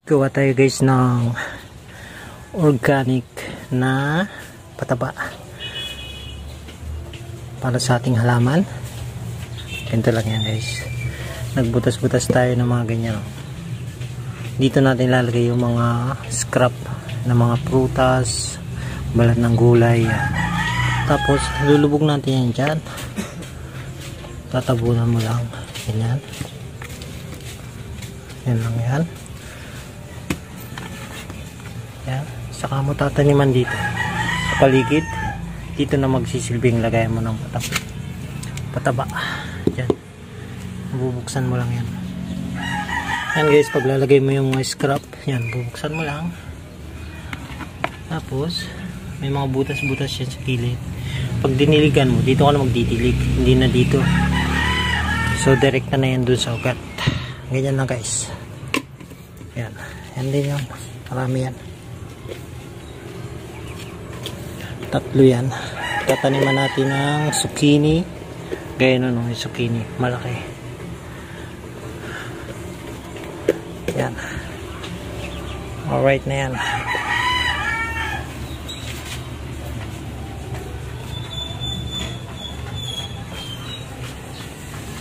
Gawa tayo guys ng organic na pataba para sa ating halaman. Ganito lang yan guys. Nagbutas-butas tayo ng mga ganyan. Dito natin lalagay yung mga scrap na mga prutas, balat ng gulay. Tapos lulubog natin yan dyan. Tatabunan mo lang. Ganyan. Yan lang yan. Yan. Saka mo tataniman dito sa paligid. Dito na magsisilbing lagay mo ng pataba. Yan. Bubuksan mo lang yan. Yan guys, paglalagay mo yung scrap, yan, bubuksan mo lang. Tapos may mga butas-butas yan sa gilid. Pag diniligan mo, dito ka na magdidilig, hindi na dito. So direkta na yan dun sa ugat. Ganyan lang guys. Yan. Yan din yung marami yan. Tatlo yan. Tataniman natin ng zucchini. Gaya nun yung zucchini. Malaki. Yan. Alright na yan.